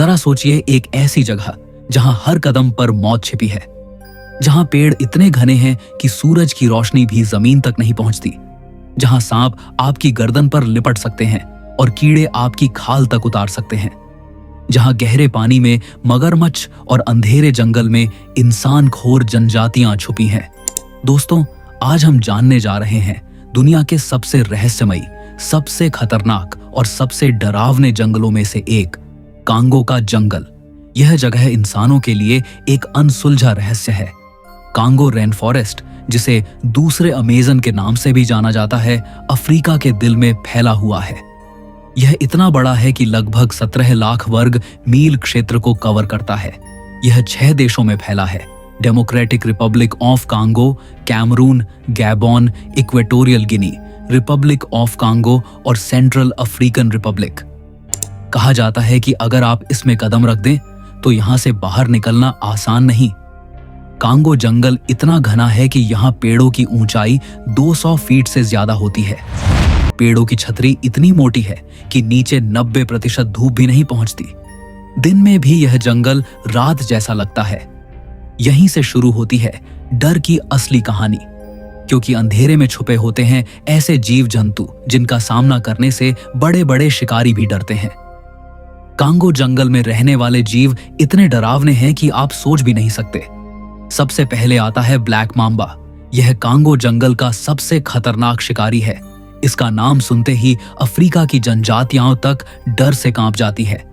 जरा सोचिए, एक ऐसी जगह जहां हर कदम पर मौत छिपी है, जहां पेड़ इतने घने हैं कि सूरज की रोशनी भी जमीन तक नहीं पहुंचती, जहां सांप आपकी गर्दन पर लिपट सकते हैं और कीड़े आपकी खाल तक उतार सकते हैं, जहां गहरे पानी में मगरमच्छ और अंधेरे जंगल में इंसान खोर जनजातियां छुपी हैं। दोस्तों, आज हम जानने जा रहे हैं दुनिया के सबसे रहस्यमयी, सबसे खतरनाक और सबसे डरावने जंगलों में से एक, कांगो का जंगल। यह जगह इंसानों के लिए एक अनसुलझा रहस्य है। कांगो रेन फॉरेस्ट, जिसे दूसरे अमेजन के नाम से भी जाना जाता है, अफ्रीका के दिल में फैला हुआ है। यह इतना बड़ा है कि लगभग 17 लाख वर्ग मील क्षेत्र को कवर करता है। यह 6 देशों में फैला है: Democratic Republic of Congo, Cameroon, Gabon, Equatorial Guinea, Republic of Congo और सेंट्रल अफ्रीकन रिपब्लिक। कहा जाता है कि अगर आप इसमें कदम रख दें तो यहां से बाहर निकलना आसान नहीं। कांगो जंगल इतना घना है कि यहां पेड़ों की ऊंचाई 200 फीट से ज्यादा होती है। पेड़ों की छतरी इतनी मोटी है कि नीचे 90% धूप भी नहीं पहुंचती। दिन में भी यह जंगल रात जैसा लगता है। यहीं से शुरू होती है डर की असली कहानी, क्योंकि अंधेरे में छुपे होते हैं ऐसे जीव जंतु जिनका सामना करने से बड़े बड़े शिकारी भी डरते हैं। कांगो जंगल में रहने वाले जीव इतने डरावने हैं कि आप सोच भी नहीं सकते। सबसे पहले आता है ब्लैक मांबा। यह कांगो जंगल का सबसे खतरनाक शिकारी है। इसका नाम सुनते ही अफ्रीका की जनजातियां तक डर से कांप जाती है।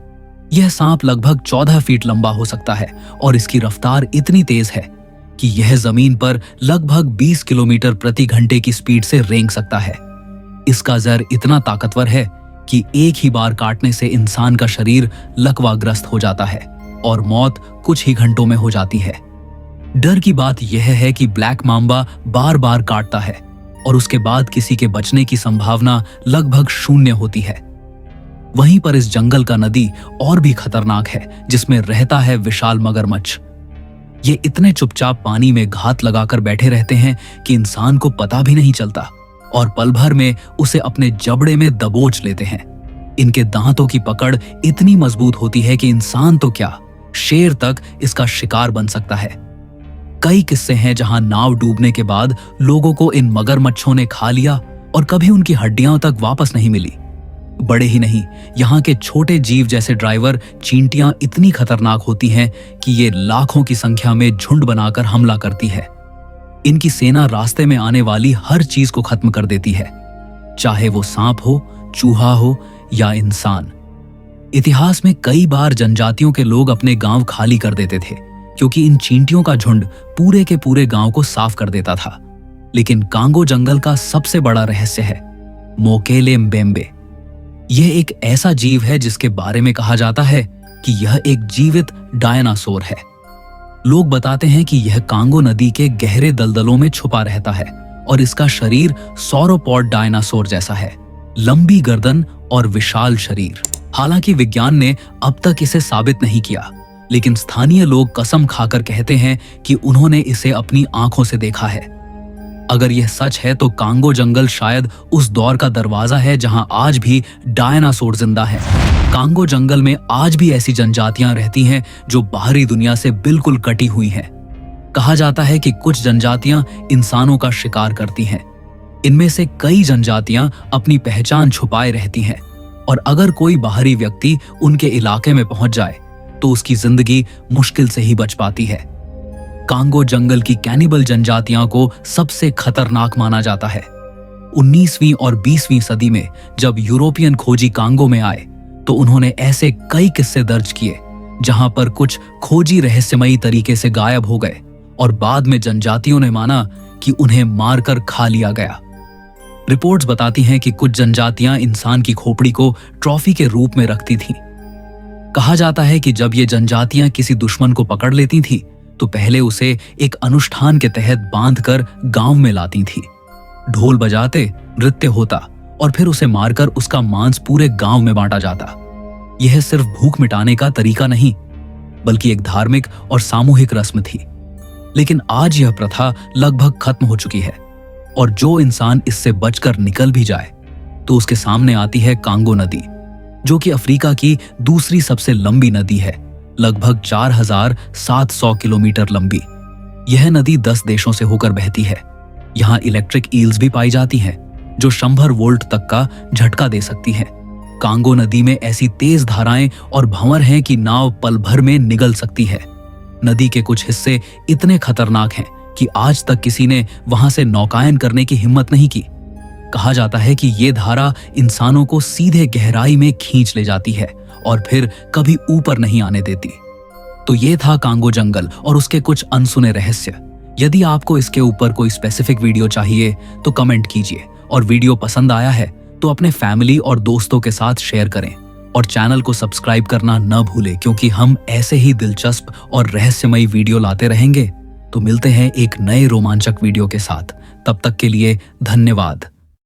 यह सांप लगभग 14 फीट लंबा हो सकता है और इसकी रफ्तार इतनी तेज है कि यह जमीन पर लगभग 20 किलोमीटर प्रति घंटे की स्पीड से रेंग सकता है। इसका जहर इतना ताकतवर है कि एक ही बार काटने से इंसान का शरीर लकवाग्रस्त हो जाता है और मौत कुछ ही घंटों में हो जाती है। डर की बात यह है कि ब्लैक मांबा बार बार काटता है और उसके बाद किसी के बचने की संभावना लगभग 0 होती है। वहीं पर इस जंगल का नदी और भी खतरनाक है, जिसमें रहता है विशाल मगरमच्छ। ये इतने चुपचाप पानी में घात लगाकर बैठे रहते हैं कि इंसान को पता भी नहीं चलता और पल भर में उसे अपने जबड़े में दबोच लेते हैं। इनके दांतों की पकड़ इतनी मजबूत होती है कि इंसान तो क्या, शेर तक इसका शिकार बन सकता है। कई किस्से हैं जहां नाव डूबने के बाद लोगों को इन मगरमच्छों ने खा लिया और कभी उनकी हड्डियां तक वापस नहीं मिली। बड़े ही नहीं, यहाँ के छोटे जीव जैसे ड्राइवर चींटियां इतनी खतरनाक होती हैं कि ये लाखों की संख्या में झुंड बनाकर हमला करती है। इनकी सेना रास्ते में आने वाली हर चीज को खत्म कर देती है, चाहे वो सांप हो, चूहा हो या इंसान। इतिहास में कई बार जनजातियों के लोग अपने गांव खाली कर देते थे क्योंकि इन चींटियों का झुंड पूरे के पूरे गांव को साफ कर देता था। लेकिन कांगो जंगल का सबसे बड़ा रहस्य है मोकेले म्बेम्बे। यह एक ऐसा जीव है जिसके बारे में कहा जाता है कि यह एक जीवित डायनासोर है। लोग बताते हैं कि यह कांगो नदी के गहरे दलदलों में छुपा रहता है और इसका शरीर सौरोपॉड डायनासोर जैसा है, लंबी गर्दन और विशाल शरीर। हालांकि विज्ञान ने अब तक इसे साबित नहीं किया, लेकिन स्थानीय लोग कसम खाकर कहते हैं कि उन्होंने इसे अपनी आंखों से देखा है। अगर यह सच है तो कांगो जंगल शायद उस दौर का दरवाजा है जहां आज भी डायनासोर जिंदा है। कांगो जंगल में आज भी ऐसी जनजातियां रहती हैं जो बाहरी दुनिया से बिल्कुल कटी हुई हैं। कहा जाता है कि कुछ जनजातियां इंसानों का शिकार करती हैं। इनमें से कई जनजातियां अपनी पहचान छुपाए रहती हैं और अगर कोई बाहरी व्यक्ति उनके इलाके में पहुंच जाए तो उसकी जिंदगी मुश्किल से ही बच पाती है। कांगो जंगल की कैनिबल जनजातियां को सबसे खतरनाक माना जाता है। 19वीं और 20वीं सदी में जब यूरोपियन खोजी कांगो में आए तो उन्होंने ऐसे कई किस्से दर्ज किए जहां पर कुछ खोजी रहस्यमयी तरीके से गायब हो गए और बाद में जनजातियों ने माना कि उन्हें मारकर खा लिया गया। रिपोर्ट्स बताती हैं कि कुछ जनजातियां इंसान की खोपड़ी को ट्रॉफी के रूप में रखती थीं। कहा जाता है कि जब ये जनजातियां किसी दुश्मन को पकड़ लेती थीं तो पहले उसे एक अनुष्ठान के तहत बांधकर गांव में लाती थी। ढोल बजाते, नृत्य होता और फिर उसे मारकर उसका मांस पूरे गांव में बांटा जाता। यह सिर्फ भूख मिटाने का तरीका नहीं, बल्कि एक धार्मिक और सामूहिक रस्म थी। लेकिन आज यह प्रथा लगभग खत्म हो चुकी है और जो इंसान इससे बचकर निकल भी जाए तो उसके सामने आती है कांगो नदी। जो कि अफ्रीका की दूसरी सबसे लंबी नदी है, लगभग 4700 किलोमीटर लंबी। यह नदी 10 देशों से होकर बहती है। यहाँ इलेक्ट्रिक ईल्स भी पाई जाती हैं, जो 100 वोल्ट तक का झटका दे सकती हैं। कांगो नदी में ऐसी तेज धाराएं और भंवर हैं कि नाव पल भर में निगल सकती है। नदी के कुछ हिस्से इतने खतरनाक हैं कि आज तक किसी ने वहां से नौकायन करने की हिम्मत नहीं की। कहा जाता है कि ये धारा इंसानों को सीधे गहराई में खींच ले जाती है और फिर कभी ऊपर नहीं आने देती। तो ये था कांगो जंगल और उसके कुछ अनसुने रहस्य। यदि आपको इसके ऊपर कोई स्पेसिफिक वीडियो चाहिए तो कमेंट कीजिए, और वीडियो पसंद आया है तो अपने फैमिली और दोस्तों के साथ शेयर करें, और चैनल को सब्सक्राइब करना न भूलें, क्योंकि हम ऐसे ही दिलचस्प और रहस्यमयी वीडियो लाते रहेंगे। तो मिलते हैं एक नए रोमांचक वीडियो के साथ। तब तक के लिए धन्यवाद।